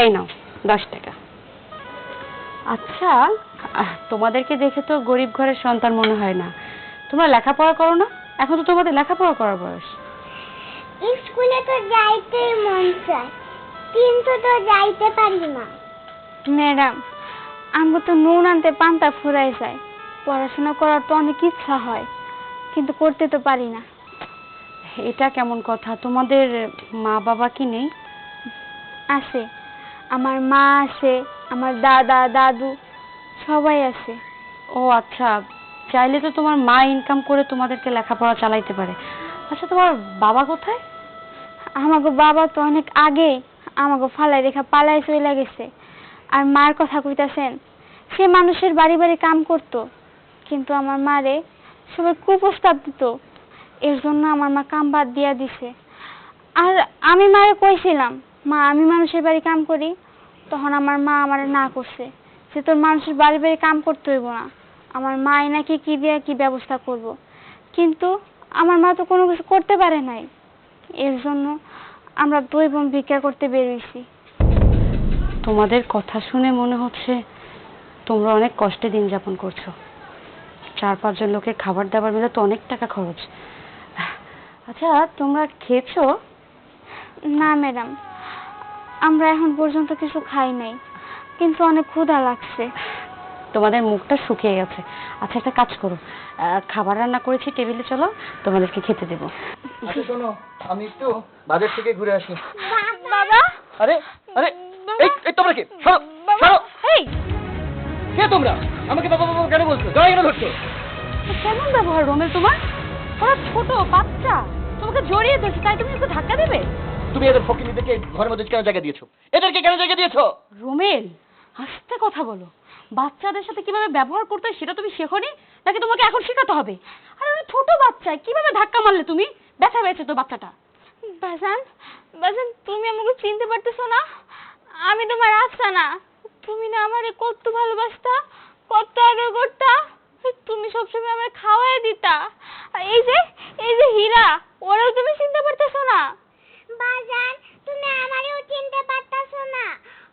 এই নাও 10 টাকা। আচ্ছা, তোমাদেরকে দেখে তো গরিব ঘরের সন্তান মনে হয় না। তোমরা লেখাপড়া করো না? এখন তো তোমাদের লেখাপড়া করার বয়স। স্কুলে তো যাইতে মন চায়, কিন্তু তো যাইতে পারি না। ম্যাডাম, আমরা তো নুন আনতে পান্তা ফুরাই যায়। পড়াশোনা করার তো অনেক ইচ্ছা হয়, কিন্তু করতে তো পারি না। এটা কেমন কথা? তোমাদের মা বাবা কি নেই? আছে, আমার মা আছে, আমার দাদা দাদু সবাই আছে। ও আচ্ছা, চাইলে তো তোমার মা ইনকাম করে তোমাদেরকে লেখাপড়া চালাইতে পারে। আচ্ছা, তোমার বাবা কোথায়? আমাকে বাবা তো অনেক আগে আমাকে ফালাই রেখা পালাই চলে গেছে। আর মার কথা কইতাছেন, সে মানুষের বাড়ি বাড়ি কাম করত, কিন্তু আমার মারে সবাই কুপ্রস্তাব দিত। এর জন্য আমার মা কাম বাদ দিয়া দিছে। আর আমি মারে কইছিলাম, মা আমি মানুষের বাড়ি কাম করি, তখন আমার মা আমারে না করছে, যে তোর মানুষের বাড়ি বাড়ি কাম করতে হইব না, আমার মাই নাকি কি দিয়া কি ব্যবস্থা করব। কিন্তু আমার মা তো কোনো কিছু করতে পারে নাই। এর জন্য আমরা 2 বোন ভিক্ষা করতে বের হইছি। তোমাদের কথা শুনে মনে হচ্ছে তোমরা অনেক কষ্টে দিন যাপন করছো। 4-5 জন লোকের খাবার দাবার মিলে তো অনেক টাকা খরচ। আচ্ছা, তোমরা খেয়েছো? না ম্যাডাম, আমরা এখন পর্যন্ত কিছু খাই নাই, কিন্তু অনেক ক্ষুধা লাগছে। তোমাদের মুখটা শুকিয়ে গেছে। আচ্ছা, একটা কাজ করো, খাবার রান্না করেছি, টেবিলে চলো, তোমাদেরকে খেতে দেবো। আচ্ছা শোনো, আমি একটু বাজার থেকে ঘুরে আসি। বাবা, আরে আরে, এই তোমরা কে? সরো সরো। এই কে তোমরা? আমাকে বাবা বাবা কেন বলছো? জয় কেন ধরছো? কেমন ব্যবহার রোমেল তোমার? ওরা ছোট বাচ্চা, তোমাকে জড়িয়ে ধরছে, তাই তুমি একটু ধাক্কা দেবে? তুমি এদের ফকিনীদেরকে ঘরের মধ্যে কেন জায়গা দিয়েছো? এদেরকে কেন জায়গা দিয়েছো? রোমেল, আস্তে কথা বলো। বাচ্চাদের সাথে কিভাবে ব্যবহার করতে হয় সেটা তুমি শেখোনি, নাকি তোমাকে এখন শেখাতে হবে? আরে ওরা ছোট বাচ্চা, কিভাবে ধাক্কা মারলে তুমি? ব্যথা পেয়েছে তো বাচ্চাটা। বাজান, বাজান তুমি আমাকে চিনতে পারতেছো না? আমি তোমার আফসানা। তুমি না আমারে কত ভালোবাসতা, কত আদর করতা। তুমি সবসময় আমারে খাওয়াই দিতা। আর এই যে হীরা, ওরাও তুমি চিনতে পারতেছো না? বাজান, তুমি আমারেও চিনতে পারতাছো না?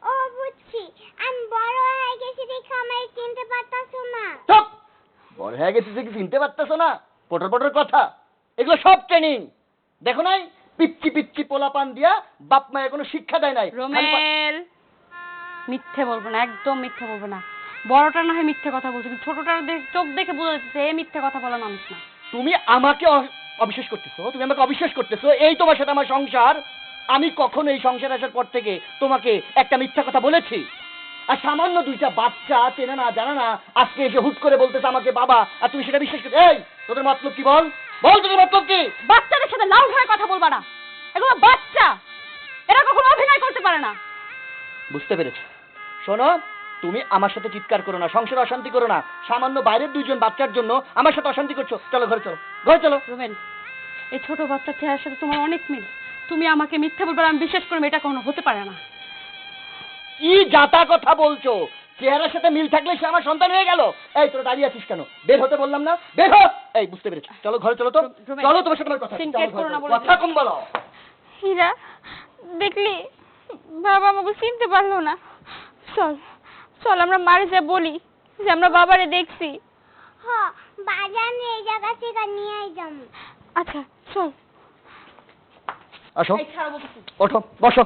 ও বুঝছি, আমি বড় হয়ে গেছি দেখে আমারে চিনতে পারতাছো না। চুপ! বড় হয়ে গেছে যে কি চিনতে পারতেছো না? পটর পটর কথা। এগুলো সব ট্রেনিং। দেখো নাই, পিচ্চি পিচ্চি পোলাপান দিয়া বাপ মায়ের কোনো শিক্ষা দেয় নাই। রোমেল, মিথ্যে বলবো না, একদম মিথ্যে বলবো না। বড়টা না হয় মিথ্যে কথা বলছে, কিন্তু ছোটটার চোখ দেখে বোঝা যাচ্ছে এ মিথ্যে কথা বলা মানুষ না। তুমি আমাকে অবিশ্বাস করতেছো, তুমি আমাকে অবিশ্বাস করতেছো। এই তোমার সাথে আমার সংসার। আমি কখনো এই সংসার আসার পর থেকে তোমাকে একটা মিথ্যা কথা বলেছি? আর সামান্য 2টা বাচ্চা চেনে না জানা না আজকে এসে হুট করে বলতেছে আমাকে বাবা, আর তুমি সেটা বিশ্বাস করছো? এই তোদের মতলব কি? বল বল, তোদের মতলব কি? বাচ্চাদের সাথে লাউড হয়ে কথা বলবা না, এগুলো বাচ্চা, এরা কখনো অভিনয় করতে পারে না। বুঝতে পেরেছি। শোনো, তুমি আমার সাথে চিৎকার করো না, সংসারে অশান্তি করো না। সামান্য বাইরের 2জন বাচ্চার জন্য আমার সাথে অশান্তি করছো। চলো ঘরে চলো, ঘরে চলো। রোমেল, এই ছোট বাচ্চার চেহারার সাথে তোমার অনেক মিল। তুমি আমাকে মিথ্যা বলবে আর আমি বিশ্বাস করবো, এটা কখনো হতে পারে না। কি জাতা কথা বলছো? চেহারার সাথে মিল থাকলে সে আমার সন্তান হয়ে গেল? এই তোরা দাঁড়িয়ে আছিস কেন? বের হতে বললাম না? বের হ! এই বুঝতে পেরেছি, চলো ঘরে চলো তো। চলো তোমার সাথে আমার কথা। সিনক্রেট করো না বলে কথা কম বলো। হীরা, দেখলি বাবা আমাকে চিনতে পারলো না। চল চল আমরা মারে যা বলি যে আমরা বাবারে দেখছি। হ, বাজান এই জায়গা থেকে নিয়ে যাবো। আচ্ছা চল। আসো, ওঠো, বসো।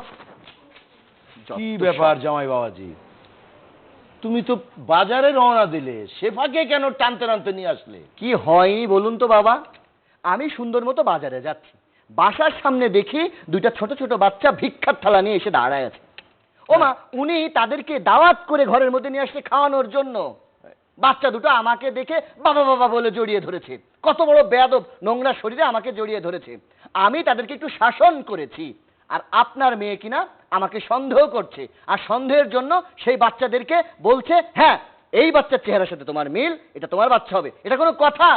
কি ব্যাপার জামাই বাবাজি, তুমি তো বাজারে রওনা দিলে, সে ফাঁকে কেন টানতে টানতে নিয়ে আসলে? কি হয়নি বলুন তো বাবা? আমি সুন্দর মতো বাজারে যাচ্ছি, বাসার সামনে দেখি 2টা ছোট ছোট বাচ্চা ভিক্ষার থালা নিয়ে এসে দাঁড়ায় আছে। ও মা, উনি তাদেরকে দাওয়াত করে ঘরের মধ্যে নিয়ে আসলে খাওয়ানোর জন্য। বাচ্চা দুটো আমাকে দেখে বাবা বাবা বলে জড়িয়ে ধরেছে। কত বড় বেয়াদব, নোংরা শরীরে আমাকে জড়িয়ে ধরেছে। আমি তাদেরকে একটু শাসন করেছি, আর আপনার মেয়ে কিনা আমাকে সন্দেহ করছে, আর সন্দেহের জন্য সেই বাচ্চাদেরকে বলছে হ্যাঁ এই বাচ্চার চেহারার সাথে তোমার মিল, এটা তোমার বাচ্চা হবে। এটা কোনো কথা?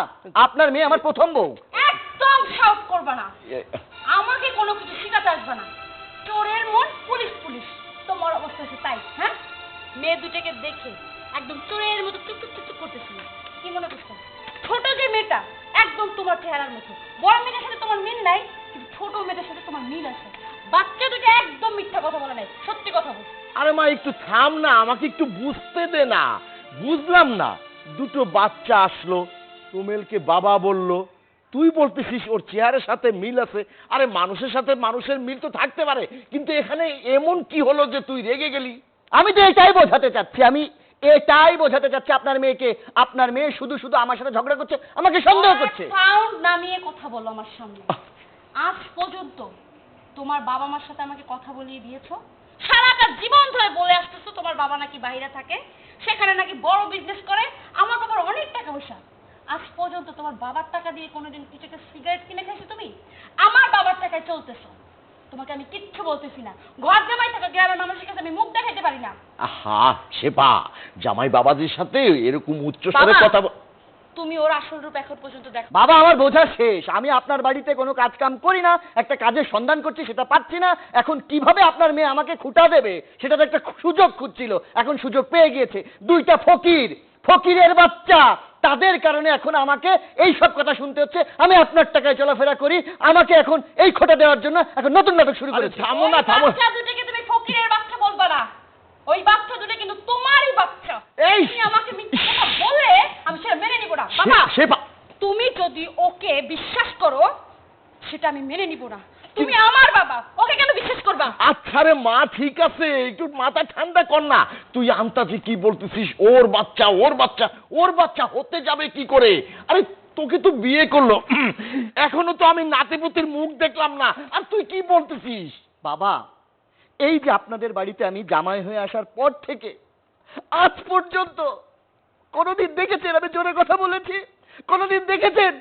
আপনার মেয়ে আমার প্রথম বউ। একদম সাহস করবা না, আমাকে কোনো কিছু শিখাতে আসবে না। চোরের মন পুলিশ পুলিশ, তোমার অবস্থা হচ্ছে তাই। হ্যাঁ, মেয়ে দুটাকে দেখে একদম চোরের মতো টুক টুক টুক করতেছিল। কি মনে করছো ছোট যে মেয়েটা একদম তোমার চেহারার মতো? বড় মেয়েটার সাথে তোমার মিল নাই, কিন্তু ছোট মেয়েটার সাথে তোমার মিল আছে। বাচ্চা দুটো একদম মিথ্যা কথা বলে নাই, সত্যি কথা বল। আরে মা একটু থাম না, আমাকে একটু বুঝতে দে না। বুঝলাম না, দুটো বাচ্চা আসলো, রুমেলকে বাবা বললো, তুই বলতেছিস ওর চেহারার সাথে মিল আছে। আরে মানুষের সাথে মানুষের মিল তো থাকতে পারে, কিন্তু এখানে এমন কি হলো যে তুই রেগে গেলি? আমি তো এটাই বোঝাতে চাচ্ছি, আপনার মেয়েকে, আপনার মেয়ে শুধু শুধু আমার সাথে ঝগড়া করছে, আমাকে সন্দেহ করছে। সাউন্ড নামিয়ে কথা বলো আমার সামনে। আজ পর্যন্ত তোমার বাবা মার সাথে আমাকে কথা বলিয়ে দিয়েছো? সারাটা জীবন ধরে বলে আসতেছো তোমার বাবা নাকি বাইরে থাকে, সেখানে নাকি বড় বিজনেস করে, আমার বাবার অনেক টাকা পয়সা। আজ পর্যন্ত তোমার বাবার টাকা দিয়ে কোনোদিন কিছু একটা সিগারেট কিনে খাইছো তুমি? আমার বাবার টাকায় চলতেছো। তোমাকে আমি কিচ্ছু বলতেছি না, ঘর জামাই থাকা গ্রামের মানুষের কাছে আমি মুখ দেখাইতে পারি না। আহা শেফা, জামাই বাবাজির সাথে এরকম উচ্চ স্বরে বাবা, কথা তুমি ওর আসল রূপ এখন পর্যন্ত দেখো। বাবা, আমার বোঝা শেষ। আমি আপনার বাড়িতে কোনো কাজ কাম করি না, একটা কাজের সন্ধান করছি, সেটা পাচ্ছি না। এখন কিভাবে আপনার মেয়ে আমাকে খুঁটা দেবে, সেটা তো একটা সুযোগ খুঁজছিল, এখন সুযোগ পেয়ে গিয়েছে। দুইটা ফকিরের বাচ্চা, তাদের কারণে এখন আমাকে এই সব কথা শুনতে হচ্ছে। আমি আপনার টাকায় চলাফেরা করি, আমাকে এখন এই খোঁটা দেওয়ার জন্য এখন নতুন নাটক শুরু করেছে। থামো না, থামো। বাচ্চা দুটোকে তুমি ফকিরের বাচ্চা বলবা না, ওই বাচ্চা দুটো কিন্তু তোমারই বাচ্চা। এই তুমি আমাকে মিথ্যা কথা বলে আমি সেটা মেনে নিব না। বাবা, শেফা, তুমি যদি ওকে বিশ্বাস করো সেটা আমি মেনে নিব না। তুমি আমার বাবা, ওকে কেন বিশ্বাস করবা? আচ্ছা রে মা, ঠিক আছে, একটু মাথা ঠান্ডা কর না। তুই আন্তাজি কি বলতেছিস? ওর বাচ্চা হতে যাবে কি করে? আরে তোকে তো বিয়ে করলো, এখনো তো আমি নাতিপুতির মুখ দেখলাম না, আর তুই কি বলতেছিস? বাবা, এই যে আপনাদের বাড়িতে আমি জামাই হয়ে আসার পর থেকে আজ পর্যন্ত কোনোদিন দেখেছেন আমি জোরে কথা বলেছি? কোনোদিন দেখেছেন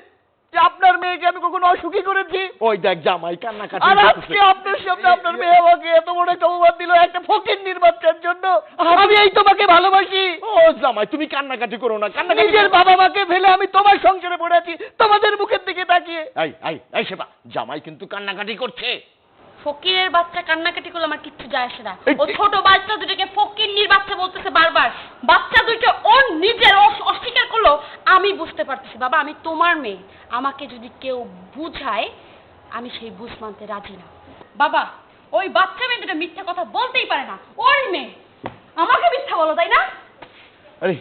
যে আপনার মেয়েকে আমি কখনো অসুখী করেছি? ওই দেখ জামাই কান্নাকাটি আর করতেছে। আজকে আপনার সামনে আপনার মেয়ে আমাকে এত বড় একটা অপমান দিল একটা ফকিন্নির বাচ্চার জন্য। আমি এই তোমাকে ভালোবাসি। ও জামাই, তুমি কান্নাকাটি করো না, কান্নাকাটি নিজের করো না। বাবা মাকে ফেলে আমি তোমার সংসারে পড়ে আছি, তোমাদের মুখের দিকে তাকিয়ে। এই শেফা, জামাই কিন্তু কান্নাকাটি করছে। ফকিরের বাচ্চা কান্নাকাটি করলে আমার কিচ্ছু যায় আসে না। এই- ও ছোট বাচ্চা দুটোকে ফকিন্নির বাচ্চা বলতেছে বারবার। বাচ্চা দুটো ও নিজের অস্বীকার করলো, আমি বুঝতে পারতেছি। বাবা, আমি তোমার মেয়ে, আমাকে যদি কেউ বুঝায় আমি সেই বুঝ মানতে রাজি না। বাবা, ওই বাচ্চা মেয়ে দুটো মিথ্যা কথা বলতেই পারে না, ওর মেয়ে আমাকে মিথ্যা বলো, তাই না? আরে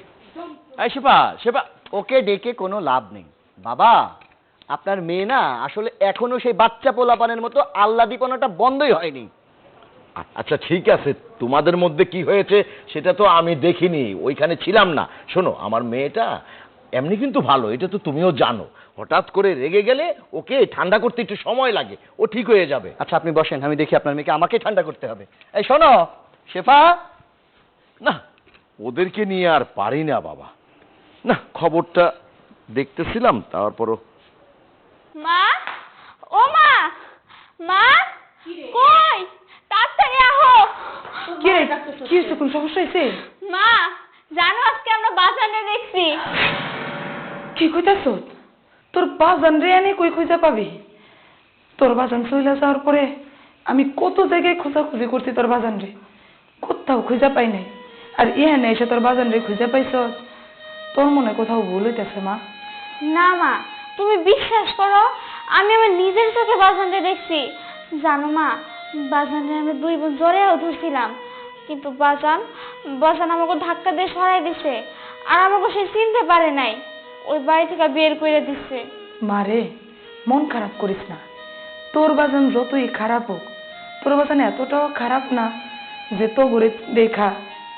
এই শেফা, ওকে ডেকে কোনো লাভ নেই বাবা। আপনার মেয়ে না আসলে এখনো সেই বাচ্চা পোলাপানের মতো আল্লাদিপনাটা বন্ধই হয়নি। আচ্ছা ঠিক আছে, তোমাদের মধ্যে কি হয়েছে সেটা তো আমি দেখিনি, ওইখানে ছিলাম না। শোনো, আমার মেয়েটা এমনি কিন্তু ভালো, এটা তো তুমিও জানো। হঠাৎ করে রেগে গেলে ওকে ঠান্ডা করতে একটু সময় লাগে, ও ঠিক হয়ে যাবে। আচ্ছা আপনি বসেন, আমি দেখি আপনার মেয়েকে। আমাকে ঠান্ডা করতে হবে। এই শোনো শেফা, না, ওদেরকে নিয়ে আর পারি না বাবা। না, খবরটা দেখতেছিলাম, তারপরও মা, ও মা, মা, কই? তাড়াতাড়ি আহো। কি রে, কি হয়েছে? কোন সমস্যা হয়েছে? মা, জানো আজকে আমরা বাজারে দেখছি। কি কইতাছ? তোর বাজান রে এনে কই খুঁজে পাবি? তোর বাজান চইলা যাওয়ার পরে আমি কত জায়গায় খোঁজাখুঁজি করছি তোর বাজান রে, কোথাও খুঁজে পাই নাই। আর এখানে এসে তোর বাজান রে খুঁজে পাইছ? তোর মনে কোথাও ভুল হইতেছে মা। না মা, তুমি বিশ্বাস করো, আমি আমার নিজের চোখে বাজানরে দেখছি। জানো মা, বাজানরে আমি 2 বোন জড়িয়েও ধরছিলাম, কিন্তু বাজান আমাকে ধাক্কা দিয়ে সরাই দিছে, আর আমাকে সে চিনতে পারে নাই, ওই বাড়ি থেকে বের করে দিচ্ছে। মারে, মন খারাপ করিস না। তোর বাজান যতই খারাপ হোক, তোর বাজান এতটাও খারাপ না যে তো ঘুরে দেখা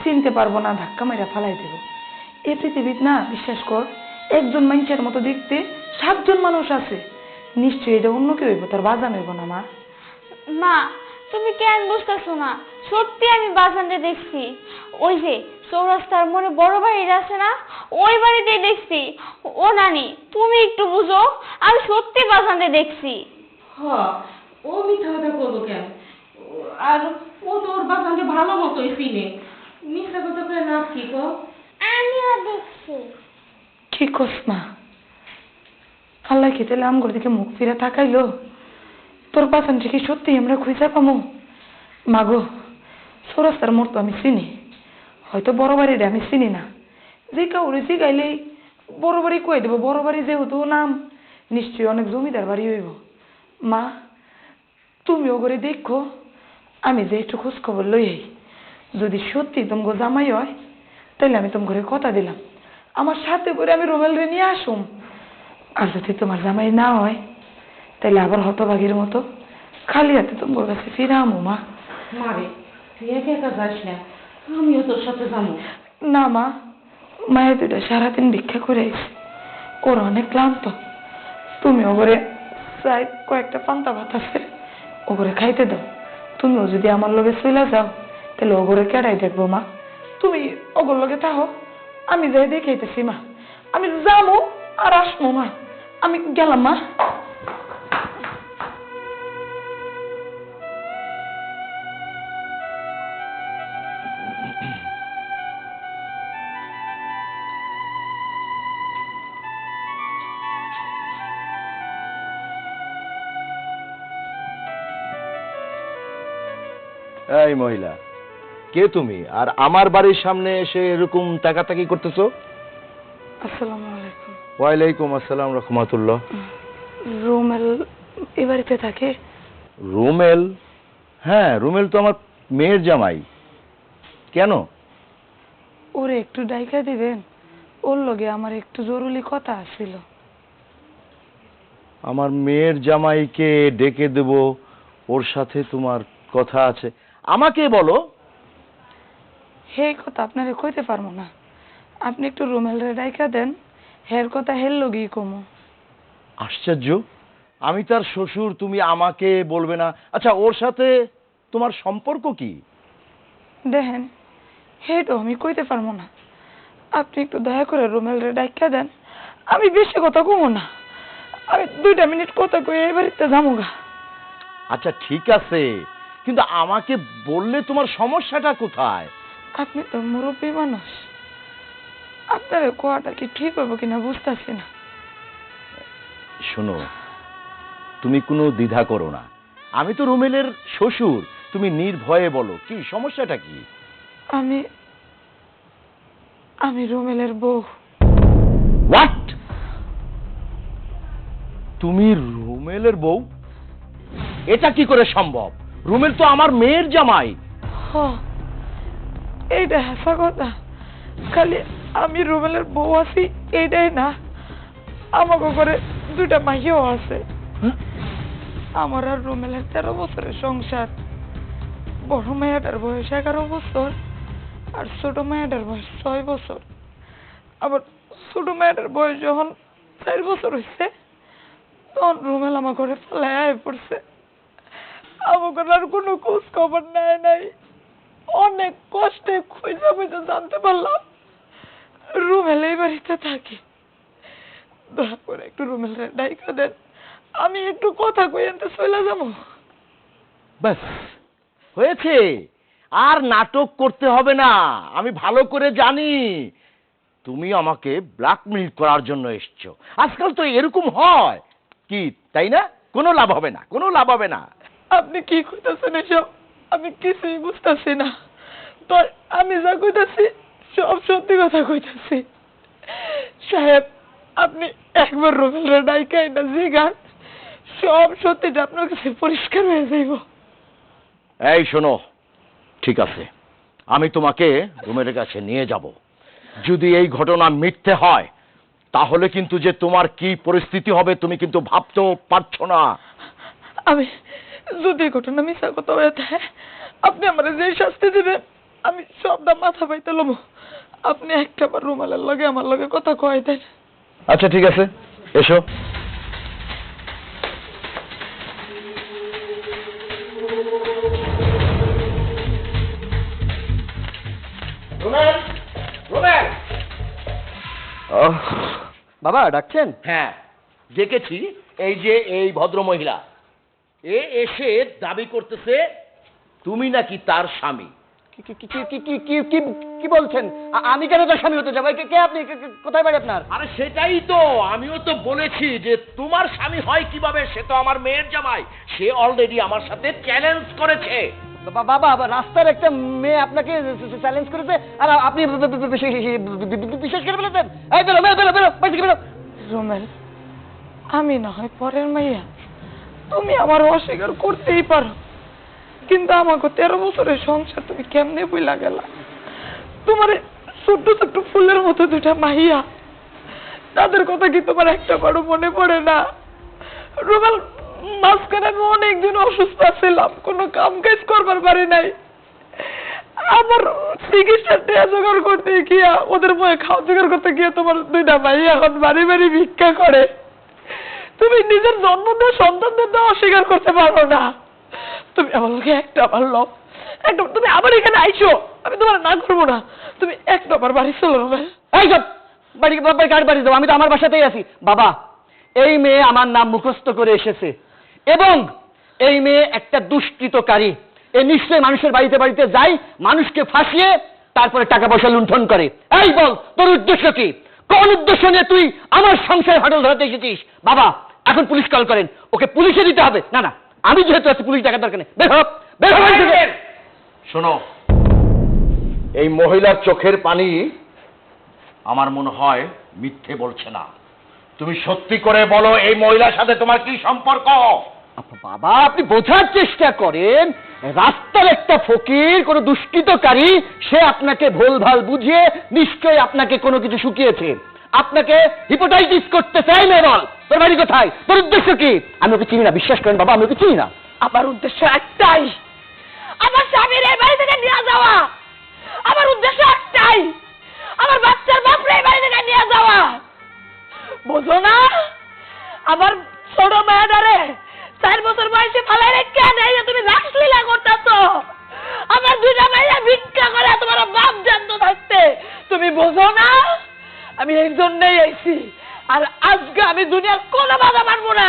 চিনতে পারবো না, ধাক্কা মাইরা ফালাই দেব। এই পৃথিবীত না, বিশ্বাস কর, একজন মানুষের মতো দেখতে 7 জন মানুষ আছে। নিশ্চয়ই এটা অন্য কেউ হইব, তোর বাজান হইব না মা। মা, তুমি কেন বুঝতেছো না? সত্যি আমি বাজানরে দেখছি। ওই যে চৌরাস্তার মোড়ে বড় বাড়িটা আছে না, ওই বাড়িতেই দেখছি। ও নানি, তুমি একটু বুঝো, আমি সত্যি বাজানরে দেখছি। হ্যাঁ, ও মিথ্যা কথা করবো কেন? আর ও তো ওর বাবাকে ভালো মতোই চিনে, মিথ্যা কথা করে না কি কো? আমিও দেখছি। কি কস মা? আল্লাহ খেতে আমগর দিকে মুখ ফিরে তাকাইলো। তোর বাজান কি সত্যি আমরা খুঁজে পামো? মাগো, চৌরাস্তার মোড় তো আমি চিনি, হয়তো বড় বাড়িটা আমি চিনি না। যে কাউরে জিগাইলেই বড় বাড়ি কয়ে দেবো। বড় বাড়ি যেহেতু নাম, নিশ্চয়ই অনেক জমিদার বাড়ি হইব। মা, তুমিও করে দেখো, আমি যে একটু খোঁজ খবর লই আই। যদি সত্যি তোমাকে জামাই হয় তাহলে আমি তোমার ঘরে কথা দিলাম আমার সাথে করে আমি রুমেল রে নিয়ে আসুম। আর যদি তোমার জামাই না হয় তাহলে আবার হতভাগীর মতো খালি হাতে তোমার কাছে ফিরে আমো মা। মারে তুই একা একা যাস না, আমিও তোর সাথে যাবো। না মা, মায়ের দুটা সারাদিন ভিক্ষা করে আইছে, ওর অনেক ক্লান্ত। তুমি ওগরে প্রায় কয়েকটা পান্তা ভাত আছে, ওগরে খাইতে দাও। তুমিও যদি আমার লগে চলে যাও তাহলে ওগরে কেডাই দেখবো মা? তুমি ওগর লগে থাকো, আমি যাই দেখাইতেছি মা। আমি যাবো আর আসবো মা, আমি গেলাম মা। এই মহিলা, কে তুমি? আর আমার বাড়ির সামনে এসে এরকম তাকাতাকি করতেছো? আসসালামু আলাইকুম। ওয়ালাইকুম আসসালাম রহমাতুল্লাহ। রুমেল এ বাড়িতে থাকে? রুমেল? হ্যাঁ, রুমেল তো আমার মেয়ের জামাই। কেন? ওরে একটু ডাইকা দিবেন, ওর লগে আমার একটু জরুরি কথা আছিল। আমার মেয়ের জামাইকে ডেকে দেব, ওর সাথে তোমার কথা আছে? আমাকে বলো। হে কথা আপনারে কইতে পারবো না, আপনি একটু রুমেল রে ডাইকা দেন, হের কথা হের লগেই কমো। আশ্চর্য, আমি তার শ্বশুর, তুমি আমাকে বলবে না? আচ্ছা, ওর সাথে তোমার সম্পর্ক কি? দেখেন, হেটো আমি কইতে পারবো না, আপনি একটু দয়া করে রুমেল রে ডাইকা দেন, আমি বেশি কথা কমো না, আমি 2টা মিনিট কথা কই এই বাড়িতে যামুগা। আচ্ছা ঠিক আছে, কিন্তু আমাকে বললে তোমার সমস্যাটা কোথায়? আপনি তো মুরব্বী মানুষ, আপনার কোয়াটা কি ঠিক হইব কিনা বুঝতেছি না। শোনো, তুমি কোনো দ্বিধা করো না, আমি তো রুমেলের শ্বশুর, তুমি নির্ভয়ে বলো, কি সমস্যাটা কি? আমি আমি রুমেলের বউ। হোয়াট? তুমি রুমেলের বউ? এটা কি করে সম্ভব? রুমেল তো আমার মেয়ের জামাই। হ, এইটা হাসা কথা, খালি আমি রুমেলের বউ আছি এইটাই না, আমাকে করে 2টা মাইয়াও আছে। আমার আর রুমেলের 13 বছরের সংসার। বড় মেয়েটার বয়স 11 বছর আর ছোট মেয়েটার বয়স 6 বছর। আবার ছোট মেয়েটার বয়স যখন 4 বছর হয়েছে তখন রুমেল আমার ঘরে ফেলায় আয় পড়ছে। আমাকে আর কোনো খোঁজ খবর নেয় নাই। অনেক কষ্টে খুঁজে খুঁজে জানতে পারলাম রুমেল এই বাড়িতে থাকে। দয়া করে একটু রুমেল ডাইকা দেন, আমি একটু কথা কই আনতে চলে যাবো। ব্যাস হয়েছে, আর নাটক করতে হবে না। আমি ভালো করে জানি তুমি আমাকে ব্ল্যাকমেইল করার জন্য এসছো। আজকাল তো এরকম হয়, কি তাই না? কোনো লাভ হবে না, কোনো লাভ হবে না। আপনি কি কইতাছেন এসব? আমি কিছুই বুঝতেছি না। তো আমি যা কইতাছি সব সত্যি কথা কইতাছি। সাহেব, আপনি একবার রুমেল ডাইকাই না জিগান, সব সত্যিটা আপনার কাছে পরিষ্কার হয়ে যাইব। এই শোনো, ঠিক আছে, আমি তোমাকে রুমের কাছে নিয়ে যাব। যদি এই ঘটনা মিথ্যে হয় তাহলে কিন্তু যে তোমার কি পরিস্থিতি হবে তুমি কিন্তু ভাবতেও পারছো না। আমি যদি ঘটনা মিশা কথা হয়ে থাকে, আপনি আমার যে শাস্তি দিবেন আমি সবটা মাথা পাইতে লব। আপনি একটাবার রুমালের লগে আমার লগে কথা কয় দেন। আচ্ছা ঠিক আছে, এসো। রুমেল, রুমেল। বাবা ডাকছেন? হ্যাঁ দেখেছি, এই যে এই ভদ্র মহিলা, এ এসে দাবি করতেছে তুমি নাকি তার স্বামী। কি বলছেন? আমি কেন তার স্বামী হতে যাবো? কে আপনি? কোথায় বাড়ি আপনার? আরে সেটাই তো, আমিও তো বলেছি যে তোমার স্বামী হয় কিভাবে, সে তো আমার মেয়ের জামাই। সে অলরেডি আমার সাথে চ্যালেঞ্জ করেছে। বাবা, রাস্তার একটা মেয়ে আপনাকে চ্যালেঞ্জ করেছে আর আপনি বিশ্বাস করে ফেলেছেন? এই বেরো বেরো বেরো বেরো, বাইরে থেকে বেরো। রুমেল, আমি না হয় পরের মাইয়া, তুমি আমার অস্বীকার করতেই পারো, কিন্তু আমাকে 13 বছরের সংসার তুমি কেমনে বইলা গেলা? তোমার ছোট্ট ছোট্ট ফুলের মতো দুটা মাইয়া, তাদের কথা কি তোমার একটা বারও মনে পড়ে না? রুবেল, মাঝখানে আমি অনেকদিন অসুস্থ ছিলাম, কোনো কাম কাজ করবার পারি নাই। আমার চিকিৎসার টাকা জোগাড় করতে গিয়া, ওদের বয়ে খাওয়া জোগাড় করতে গিয়ে তোমার দুইটা মাইয়া এখন বাড়ি বাড়ি ভিক্ষা করে। তুমি নিজের জন্ম দিয়ে সন্তানদের দেওয়া অস্বীকার করতে পারো না। তুমি আমার লোকে একটা পারলো, একটা তুমি আবার এখানে আইসো, আমি তোমার না করবো না। তুমি এক নম্বর বাড়ি চলো রুবেল। এই সব বাড়ি কার বাড়ি যাবো? আমি তো আমার বাসাতেই আছি। বাবা, এই মেয়ে আমার নাম মুখস্থ করে এসেছে এবং এই মেয়ে একটা দুষ্কৃতকারী। এ নিশ্চয়ই মানুষের বাড়িতে বাড়িতে যায়, মানুষকে ফাঁসিয়ে তারপরে টাকা পয়সা লুণ্ঠন করে। এই বল, তোর উদ্দেশ্য কি? কোন উদ্দেশ্য নিয়ে তুই আমার সংসারে ফাটল ধরাতে এসেছিস? বাবা, এখন পুলিশ কল করেন, ওকে পুলিশে দিতে হবে। না না, আমি যেহেতু আছি, পুলিশ ডাকার দরকার নেই। বের হ, বের হ বাড়ি থেকে। শোনো, এই মহিলার চোখের পানি আমার মনে হয় মিথ্যে বলছে না। তুমি সত্যি করে বলো, এই মহিলার সাথে তোমার কি সম্পর্ক? বাবা, আপনি বোঝার চেষ্টা করেন, রাস্তার একটা ফকির, কোন দুষ্কৃতকারী, সে আপনাকে ভুলভাল বুঝিয়ে নিশ্চয়ই আপনাকে কোনো কিছু শুকিয়েছে, আপনাকে হিপোটাইটিস করতে চাই। মেয়ে বল, তোর বাড়ি কোথায়? তোর উদ্দেশ্য কি? আমি ওকে চিনি না, বিশ্বাস করেন বাবা, আমি ওকে চিনি না। আমার উদ্দেশ্য একটাই, আমার স্বামীর এই বাড়ি থেকে নিয়ে যাওয়া। আমার উদ্দেশ্য একটাই, আমার বাচ্চার বাপরে এই বাড়ি থেকে নিয়ে যাওয়া। বোঝো না? আমার ছোট মেয়েটারে 4 বছর বয়সে ফালাই রেখে নেই, তুমি রাসলীলা করতেছো। আমার দুইটা মেয়ে ভিক্ষা করে তোমার বাপ জানত থাকতে, তুমি বোঝো না? আমি এই জন্যই আইছি, আর আজকে আমি দুনিয়ার কোনো বাধা মানবো না।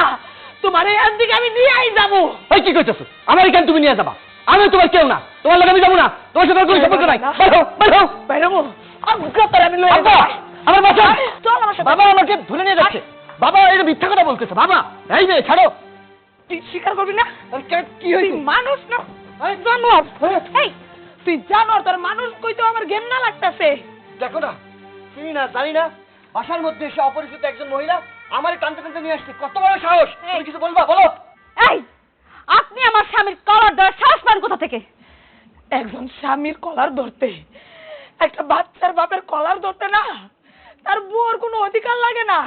তোমার এখান থেকে আমি নিয়েই যাবো। ওই কি করতেছো? আমার এখান তুমি নিয়ে যাবা? আমি তোমার কেউ না, তোমার লোক আমি যাবো না, তোমার সাথে কোনো সম্পর্ক নাই। বেরো, বেরো, বেরো। আজকে তোর আমি লয়ে আব্বা, যাবো। আমার বাচ্চা, চল আমার সাথে। বাবা আমাকে ধরে নিয়ে যাচ্ছে। বাবা, এটা মিথ্যা কথা বলতেছে। বাবা, এই মেয়ে ছাড়ো। তুই স্বীকার করবি না? কি হয়েছে? তুই মানুষ না, জানোয়ার। এই, তুই জানোয়ার, তোর মানুষ কইতে আমার ঘেন্না লাগতেছে। দেখো না, চিনি না, জানি না, বাসার মধ্যে এসে অপরিচিত একজন মহিলা আমার টানতে টানতে নিয়ে আসছে। কত বড় সাহস! তুমি কিছু বলবা? বলো। এই, আপনি আমার স্বামীর কলার ধরে সাহস পান কোথা থেকে? একজন স্বামীর কলার ধরতে, একটা বাচ্চার বাপের কলার ধরতে না তার বউর কোনো অধিকার লাগে না,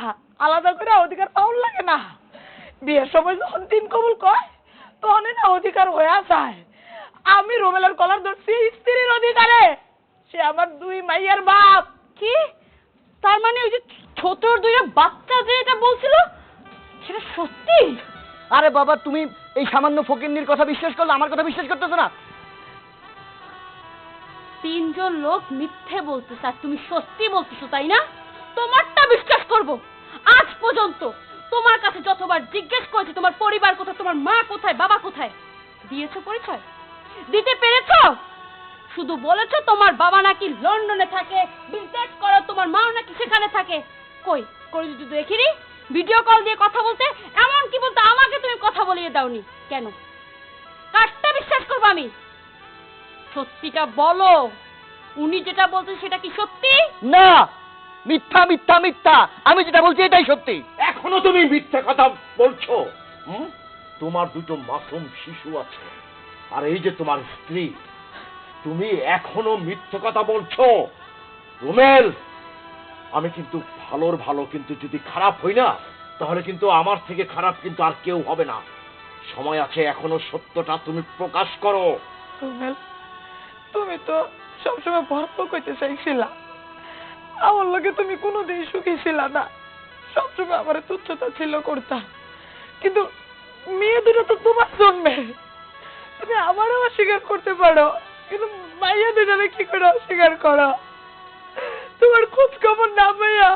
আলাদা করে অধিকার পাওয়ার লাগে না। বিয়ের সময় যখন দিন কবুল কয় তখনই না অধিকার হয়ে যায়। আমি রুবেলের কলার ধরছি স্ত্রীর অধিকারে, সে আমার 2 মাইয়ার বাপ। কি? তার মানে ওই যে ছোটর দুইটা বাচ্চা যে এটা বলছিল সেটা সত্যি? আরে বাবা, তুমি এই সামান্য ফকিন্নির কথা বিশ্বাস করলে, আমার কথা বিশ্বাস করতেছো না? 3 জন লোক মিথ্যে বলতেছে আর তুমি সত্যি বলতেছো, তাই না? তোমারটা বিশ্বাস করব? আজ পর্যন্ত তোমার কাছে যতবার জিজ্ঞেস করেছি তোমার পরিবার কোথায়, তোমার মা কোথায়, বাবা কোথায়, দিয়েছো পরিচয়? দিতে পেরেছো? শুধু বলেছো তোমার বাবা নাকি লন্ডনে থাকে, বিজনেস করে, তোমার মাও নাকি সেখানে থাকে। কই করে যদি দেখিনি ভিডিও কল দিয়ে কথা বলতে, এমন কি বলতে আমাকে তুমি কথা বলিয়ে দাওনি কেন? কারটা বিশ্বাস করবো আমি? সত্যিটা বলো, উনি যেটা বলছেন সেটা কি সত্যি? না, মিথ্যা, মিথ্যা, মিথ্যা। আমি যেটা বলছি এটাই সত্যি। এখনো তুমি মিথ্যে কথা বলছো? তোমার 2টো মাসুম শিশু আছে, আর এই যে তোমার স্ত্রী, তুমি এখনো মিথ্যে কথা বলছো? রুমেল, আমি কিন্তু ভালোর ভালো, কিন্তু যদি খারাপ হই না তাহলে কিন্তু আমার থেকে খারাপ কিন্তু আর কেউ হবে না। সময় আছে এখনো, সত্যটা তুমি প্রকাশ করো। রুবেল, তুমি তো সবসময় ভরপুর করতে চাইছিলা, আমার লগে তুমি কোনোদিন সুখী ছিল না, সবসময় আমার তুচ্ছতা ছিল করতা। কিন্তু মেয়ে দুটো তো তোমার জন্মে, তুমি আমারও অস্বীকার করতে পারো, কিন্তু মাইয়া দুটারে কি করে অস্বীকার করো? তোমার খোঁজ খবর না পাইয়া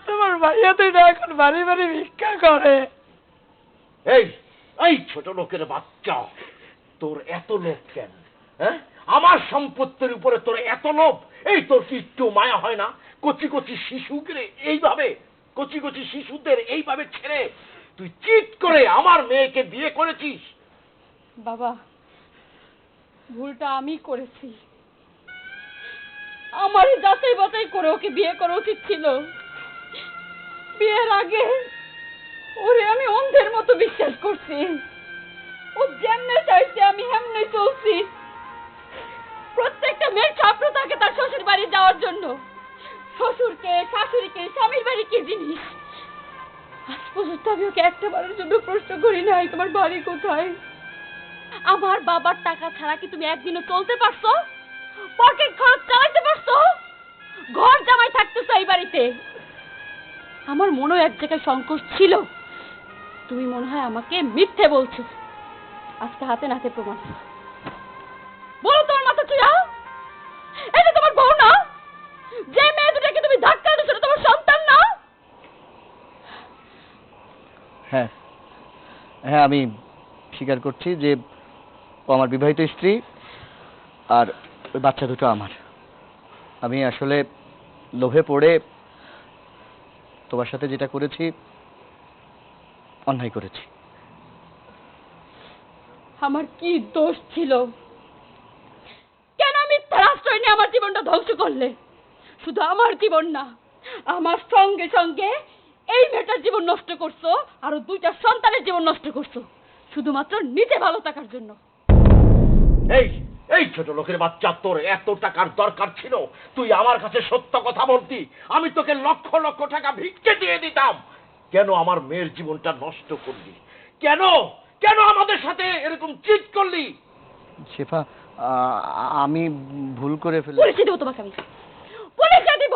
তোমার মাইয়া দুটা এখন বাড়ি বাড়ি ভিক্ষা করে। এই এই ছোট লোকের বাচ্চা, তোর এত লোভ কেন? হ্যাঁ, আমার সম্পত্তির উপরে তোর এত লোভ? এই তোর কি একটু মায়া হয় না? কচি কচি শিশুকে এইভাবে, কচি কচি শিশুদের এইভাবে ছেড়ে তুই চিট করে আমার মেয়েকে বিয়ে করেছিস? বাবা, ভুলটা আমি করেছি। আমারই যাচাই বাছাই করে ওকে বিয়ে করা উচিত ছিল। বিয়ের আগে ওরে আমি অন্ধের মতো বিশ্বাস করছি। ও যেমনে চাইছে আমি হেমনে চলছি। প্রত্যেকটা মেয়ের স্বপ্ন থাকে তার শ্বশুর বাড়ি যাওয়ার জন্য। শ্বশুরকে, শাশুড়িকে, স্বামীর বাড়ি কি জিনিস? আজ পর্যন্ত আমি ওকে একটা বারের জন্য প্রশ্ন করি নাই তোমার বাড়ি কোথায়। আমার বাবার টাকা ছাড়া কি তুমি একদিনও চলতে পারছো? পকেট খরচ চালাইতে পারছো? ঘর জামাই থাকতেছো এই বাড়িতে। আমার মনে এক জায়গায় সংকোচ ছিল, তুমি মনে হয় আমাকে মিথ্যে বলছো। আজকে হাতে নাতে প্রমাণ। বলো তোমার মাথা চুয়া, এটা তোমার বউ না? যে মেয়ে দুটাকে তুমি ধাক্কা দিচ্ছ তোমার সন্তান না? হ্যাঁ হ্যাঁ, আমি স্বীকার করছি যে ও আমার বিবাহিত স্ত্রী আর ওই বাচ্চা দুটো আমার। আমি আসলে লোভে পড়ে তোমার সাথে যেটা করেছি অন্যায় করেছি। আমার কি দোষ ছিল? কেন মিথ্যার আশ্রয় নিয়ে আমার জীবনটা ধ্বংস করলে? শুধু আমার জীবন না, আমার সঙ্গে সঙ্গে এই মেয়েটার জীবন নষ্ট করছো, আরো দুইটা সন্তানের জীবন নষ্ট করছো, শুধুমাত্র নিজে ভালো থাকার জন্য। এই এই ছোট লোকের বাচ্চা, তোর এত টাকার দরকার ছিল? তুই আমার কাছে সত্য কথা বলতি, আমি তোকে লক্ষ লক্ষ টাকা ভিক্ষে দিয়ে দিতাম। কেন আমার মেয়ের জীবনটা নষ্ট করলি? কেন কেন আমাদের সাথে এরকম চিট করলি? শেফা, আমি ভুল করে পুলিশে দেবো তোমাকে, আমি পুলিশে দিব।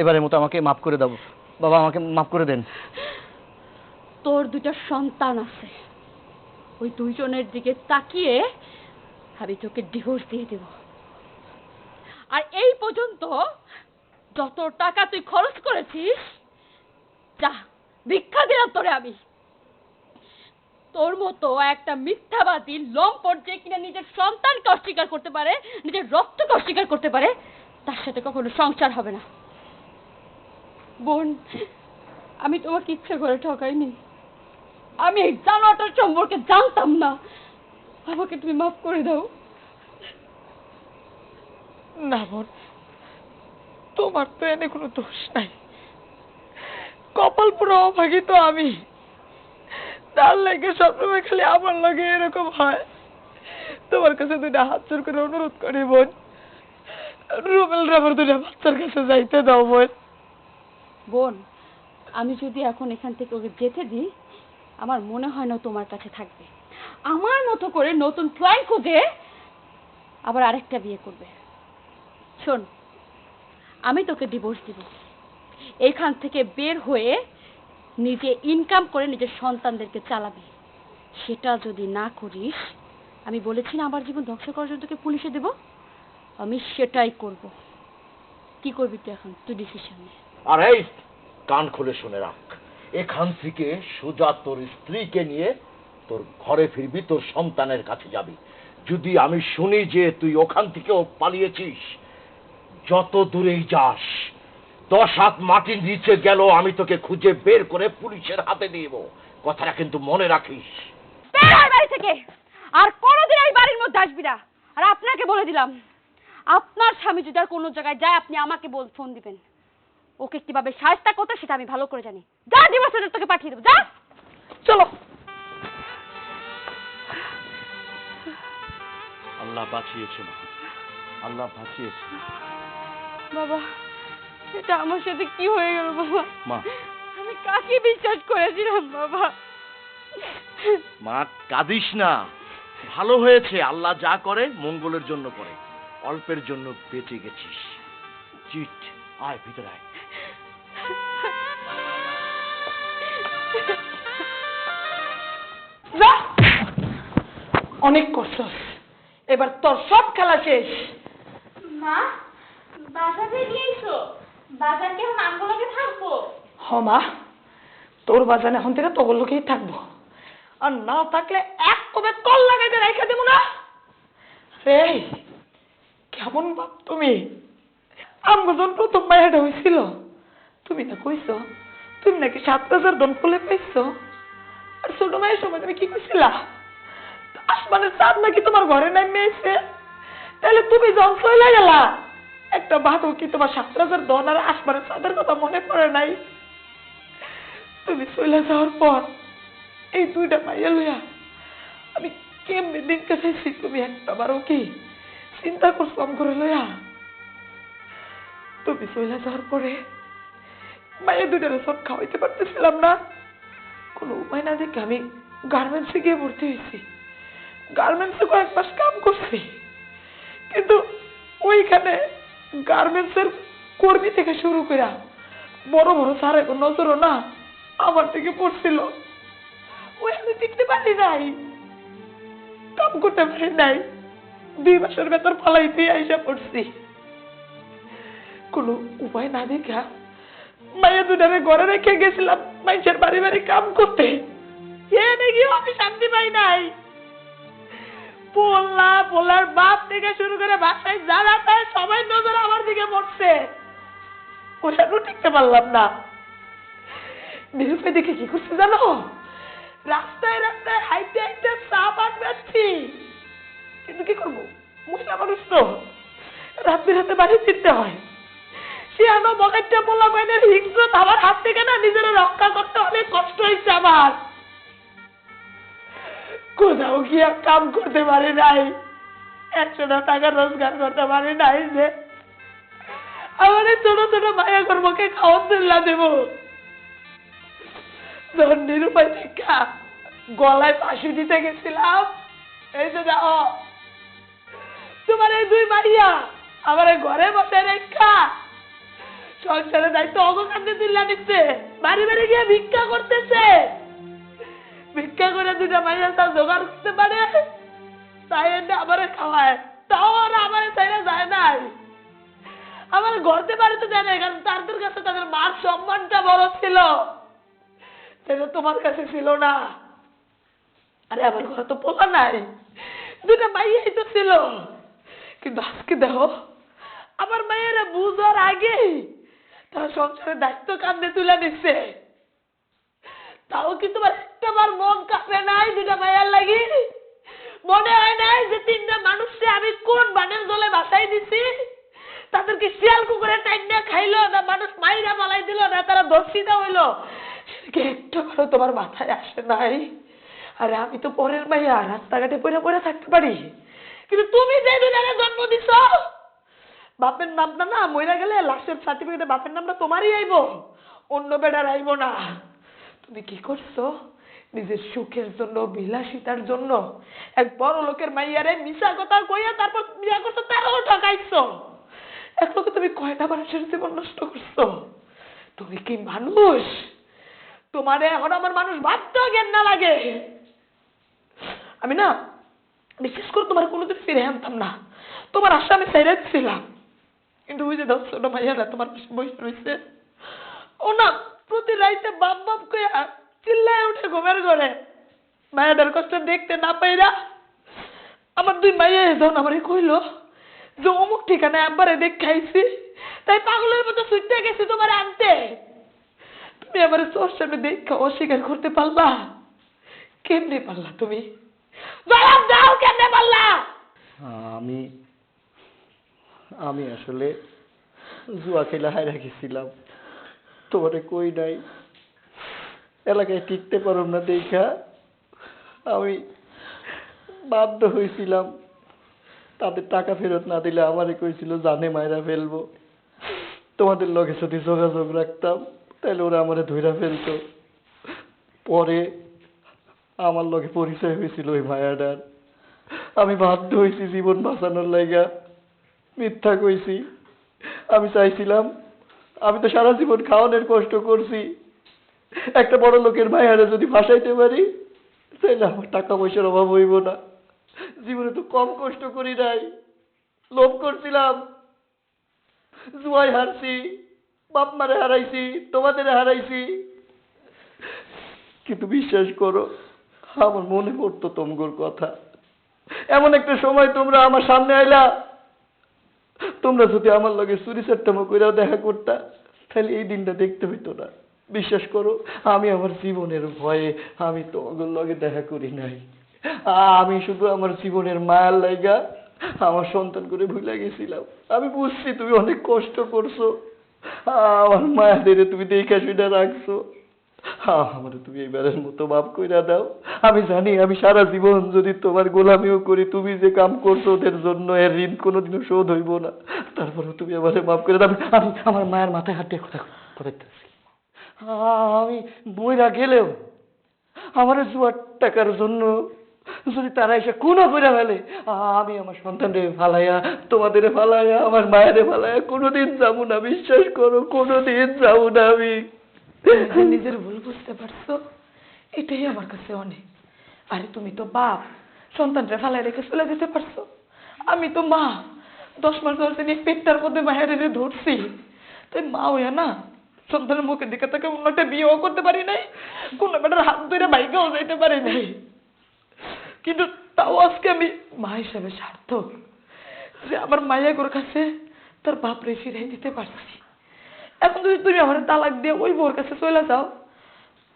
এবারের মতো আমাকে মাফ করে দাও বাবা, আমাকে মাফ করে দেন। তোর দুটা সন্তান আছে, ওই দুইজনের দিকে তাকিয়ে আমি তোকে ডিভোর্স দিয়ে দেব। আর এই পর্যন্ত যত টাকা তুই খরচ করেছিস, যা ভিক্ষা দিলাম তোরে আমি। তোর মতো একটা মিথ্যাবাদী লম্পট যে কিনা নিজের সন্তানকে অস্বীকার করতে পারে, নিজের রক্তকে অস্বীকার করতে পারে, তার সাথে কখনো সংসার হবে না। বোন, আমি তোমাকে ইচ্ছে করে ঠকাইনি। আমি এই জানোয়ারটার সম্পর্কে জানতাম না। আমাকে তুমি মাফ করে দাও। না বোন, তোমার তো এনে কোনো দোষ নাই। কপাল পুরো অভাগী তো আমি। তার লাগে সবসময় খালি আমার লাগে এরকম হয়। তোমার কাছে দুইটা হাত জোর করে অনুরোধ করি বোন, রুবেল আমার দুইটা বাচ্চার কাছে যাইতে দাও বোন। বোন, আমি যদি এখন এখান থেকে ওকে যেতে দিই, আমার মনে হয় না তোমার কাছে থাকবে। আমার মতো করে নতুন প্ল্যান খুঁজে আবার আরেকটা বিয়ে করবে। শোন, আমি তোকে ডিভোর্স দিব। এইখান থেকে বের হয়ে নিজে ইনকাম করে নিজের সন্তানদেরকে চালাবি। সেটা যদি না করিস, আমি বলেছি না আমার জীবন ধ্বংস করার জন্য তোকে পুলিশে দেব, আমি সেটাই করব। কি করবি তুই এখন? তুই ডিসিশন নে। আর এই কান খুলে শুনে রাখ, এখান থেকে সোজা তোর স্ত্রীকে নিয়ে তোর ঘরে ফিরবি, তোর সন্তানের কাছে যাবি। যদি আমি শুনি যে তুই ওখান থেকেও পালিয়েছিস, যত দূরেই যাস, 10 হাত মাটির নিচে গেল আমি তোকে খুঁজে বের করে পুলিশের হাতে দিব। কথাটা কিন্তু মনে রাখিস। বের হয় বাড়ি থেকে, আর কোনোদিন এই বাড়ির মধ্যে আসবি না। আর আপনাকে বলে দিলাম, আপনার স্বামী যদি আর কোনো জায়গায় যায়, আপনি আমাকে ফোন দিবেন। ওকে কিভাবে শায়েস্তা করতে সেটা আমি ভালো করে জানি। যা, ডিভোর্স লেটার তোকে পাঠিয়ে দেবো, যা। চলো। আল্লাহ বাঁচিয়েছে মা, আল্লাহ বাঁচিয়েছে। বাবা, এটা আমার সাথে কি হয়ে গেল বাবা? মা, আমি কাকে বিশ্বাস করেছিলাম বাবা? মা কাঁদিস না, ভালো হয়েছে। আল্লাহ যা করে মঙ্গলের জন্য করে। অল্পের জন্য বেঁচে গেছিস। চিট, আয় ভিতরে আয়। যা, অনেক করছস, এবার তোর সব খেলা শেষ। মা, বাজার বেরিয়ে এসো। বাজার কি এখন আমগুলোকে থাকবো? হ মা, তোর বাজার এখন থেকে তোর লোকেই থাকবো। আর না থাকলে এক কবে কল লাগাইতে রাইখা দেবো না রে। কেমন বাপ তুমি? আমগো যখন প্রথম মায়েরা হয়েছিল, তুমি না কইছো তুমি নাকি 7,000 দন ফুলে পাইছো। আর ছোট মায়ের সময় তুমি কি কইছিলা? আসমানের চাঁদ নাকি তোমার ঘরে নামে এসে। তাহলে তুমি যখন চলে গেলা, একটা বাঘ কি তোমার 7,000 দন আর আসমানের চাঁদের কথা মনে পড়ে নাই? তুমি চলে যাওয়ার পর এই দুইটা মাইয়া লইয়া আমি কেমনি দিন কাটাইছি তুমি একটাবারও কি চিন্তা করছো আম করে লইয়া? তুমি চলে যাওয়ার পরে মায়ের দুটারে সব খাওয়াইতে পারতেছিলাম না, কোনো উপায় না দেখে আমি গার্মেন্টসে গিয়ে ভর্তি হয়েছি। গার্মেন্টসে কয়েক মাস কাম করছি, কিন্তু ওইখানে গার্মেন্টসের কর্মী থেকে শুরু করে বড় বড় স্যারের নজরও না আমার থেকে পড়ছিল। ওই আমি টিকতে পারি নাই, কাম করতে পারি নাই, 2 মাসের বেতন ফালাইতে আইসা পড়ছি। কোনো উপায় না দেখা মায়ের দুটারে ঘরে রেখে গেছিলাম মানুষের বাড়ি বাড়ি কাম করতে। এনে গিয়েও আমি শান্তি পাই নাই। পোলার বাপ থেকে শুরু করে বাসায় যারা তাই সবাই নজর আমার দিকে পড়ছে। ওটাও টিকতে পারলাম না। নিরুপায় দেখে কি করছে জানো? রাস্তায় রাস্তায় হাইটে হাইটে চা পান যাচ্ছি, কিন্তু কি করবো, মহিলা মানুষ তো, রাত বিরাতে বাড়ি ফিরতে হয়। সে আনো বকেটটা বলা বাইনের হিংস্রত আমার হাত থেকে না নিজের রক্ষা করতে অনেক কষ্ট হয়েছে আমার। কোথাও গিয়ে কাম করতে পারি নাই, 100 টাকা রোজগার করতে পারি নাই যে আমার ছোট ছোট মায়া কর্মকে খাওয়ার দিল্লা দেব। যখন নিরুপায় দেখা গলায় ফাঁসি দিতে গেছিলাম, এই যে যাও তোমার এই 2 মাইয়া আমার ঘরে বসে রেখা সংসারের দায়িত্ব অবকান্দে দিল্লা নিচ্ছে, বাড়ি বাড়ি গিয়ে ভিক্ষা করতেছে। ভিক্ষা করে 2টা মাইয়া তা জোগাড় করতে পারে, তাই এনে আমারে খাওয়ায়, তাও আর আমার চাইলে যায় নাই। আমার ঘরতে বাড়িতে যায় না, কারণ তাদের কাছে তাদের মার সম্মানটা বড় ছিল, সেটা তোমার কাছে ছিল না। আরে আমার ঘরে তো পোলা নাই, 2টা মাইয়াই তো ছিল। কিন্তু আজকে দেখো আমার মায়েরা বুঝার আগে তারা সংসারের দায়িত্ব কাঁধে তুলে নিচ্ছে। তাও কি তোমার একটাবার মন কাঁপে নাই 2টা মায়ের লাগি? মনে হয় নাই যে 3টা মানুষকে আমি কোন বানের জলে বাসাই দিছি? তাদেরকে শিয়াল কুকুরে টাইনা খাইলো না, মানুষ মাইরা পালাই দিল না, তারা দর্শিতা হইলো, সেটাকে একটাবারও তোমার মাথায় আসে নাই? আরে আমি তো পরের মাইয়া, রাস্তাঘাটে পড়ে পড়ে থাকতে পারি, কিন্তু তুমি যে 2টারে জন্ম দিছ, বাপের নামটা না মইরা গেলে লাশের সার্টিফিকেটে বাপের নামটা তোমারই আইব, অন্য বেটার আইব না। তুমি কি করছো? নিজের সুখের জন্য, বিলাসিতার জন্য এক বড় লোকের মাইয়ারে মিশা কথা কইয়া তারপর বিয়া করছো, তারাও ঠকাইছো। এক লোকে তুমি কয়টা মানুষের জীবন নষ্ট করছো? তুমি কি মানুষ? তোমারে এখন আমার মানুষ ভাবতেও জ্ঞান না লাগে। আমি না বিশেষ করে তোমার কোনোদিন ফিরে আনতাম না, তোমার আশা আমি ছেড়ে দিছিলাম। কিন্তু ওই যে ছোট মাইয়ারা তোমার পাশে বসে রয়েছে, ও না প্রতি রাইতে বাপ বাপ করে চিল্লায় উঠে ঘুমের ঘরে। মায়াটার কষ্ট দেখতে না পাইরা আমার 2 মাইয়া যখন আমার কইলো যে অমুক ঠিকানায় আব্বারে দেখ খাইছি, তাই পাগলের মতো ছুটতে গেছি তোমার আনতে। তুমি আমার চোর সামনে দেখা অস্বীকার করতে পারলা? কেমনে পারলা? তুমি জবাব দাও, কেমনে পারলা? আমি আসলে জুয়া খেলা হাইরা গেছিলাম, তোমারে কই নাই। এলাকায় টিকতে পারব না দেখা আমি বাধ্য হয়েছিলাম। তাদের টাকা ফেরত না দিলে আমারে কইছিল জানে মাইরা ফেলবো। তোমাদের লগে যদি যোগাযোগ রাখতাম তাহলে ওরা আমারে ধইরা ফেলতো। পরে আমার লগে পরিচয় হয়েছিল ওই মায়াটার। আমি বাধ্য হয়েছি জীবন বাঁচানোর লাইগা মিথ্যা কইছি। আমি চাইছিলাম, আমি তো সারা জীবন খাওয়ানোর কষ্ট করছি, একটা বড় লোকের মায়ারে যদি ভাসাইতে পারি তাহলে আমার টাকা পয়সার অভাব হইব না। জীবনে তো কম কষ্ট করি নাই, লোভ করছিলাম, জুয়ায় হারছি, বাপ মারে হারাইছি, তোমাদের হারাইছি। কিন্তু বিশ্বাস করো আমার মনে পড়তো তোমগোর কথা। এমন একটা সময় তোমরা আমার সামনে আইলা, তোমরা যদি আমার লগে চুরি চাট্টামো কইরাও দেখা করতা তাহলে এই দিনটা দেখতে হইতো না। বিশ্বাস করো আমি আমার জীবনের ভয়ে আমি তোমাদের লগে দেখা করি নাই। আমি শুধু আমার জীবনের মায়ার লাইগা আমার সন্তান করে ভুলে গেছিলাম। আমি বুঝছি তুমি অনেক কষ্ট করছো, আমার মায়াদের তুমি দেখা শুনে রাখছো। আমার তুমি এইবারের মতো মাফ কইরা দাও। আমি জানি আমি সারা জীবন যদি তোমার গোলামিও করি, তুমি যে কাম করছো ওদের জন্য এর ঋণ কোনোদিনও শোধ হইব না। তারপরেও তুমি আমারে মাফ করে দাও। আমি আমার মায়ের মাথায় হাত দিয়ে কথা দিতেছি, আমি বইরা গেলেও আমার জুয়ার টাকার জন্য যদি তারা এসে কোনো করে ফেলে, আমি আমার সন্তানরে ফালাইয়া, তোমাদের ফালাইয়া, আমার মায়েরে ফালাইয়া কোনোদিন যাবো না। বিশ্বাস করো, কোনোদিন যাবো না আমি। তুমি যে নিজের ভুল বুঝতে পারছো, এটাই আমার কাছে অনেক। আরে তুমি তো বাপ, সন্তানটা ফালাই রেখে চলে যেতে পারছো। আমি তো মা, 10 মাস ধরে নিয়ে পেটটার মধ্যে মায়ের ধরছি। তাই মা হইয়া না সন্তানের মুখের দিকে তাকে অন্য একটা বিয়েও করতে পারি নাই, কোনো বেটার হাত ধরে বাইকেও যেতে পারি নাই। কিন্তু তাও আজকে আমি মা হিসাবে সার্থক যে আমার মায়াগুর কাছে তার বাপরে ফিরাই দিতে পারছি। এখন যদি তুমি আমার তালাক দিয়ে ওই বউর কাছে চলে যাও,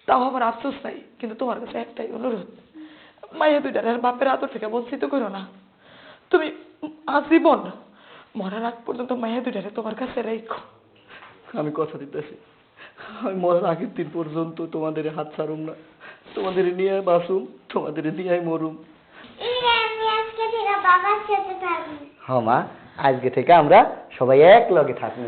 তাও আমার আফসোস নাই। কিন্তু তোমার কাছে একটাই অনুরোধ, মাইয়া দুইটার আর বাপের আদর থেকে বঞ্চিত করো না। তুমি আজীবন মরার আগ পর্যন্ত মাইয়া দুইটারে তোমার কাছে রেখো। আমি কথা দিতেছি, আমি মরার আগের দিন পর্যন্ত তোমাদের হাত ছাড়ুম না। তোমাদের নিয়ে বাসুম, তোমাদের নিয়ে মরুম। আমি আজকে থেকে বাবার সাথে থাকবো। হ্যাঁ মা, আজকে থেকে আমরা সবাই এক লগে থাকবো।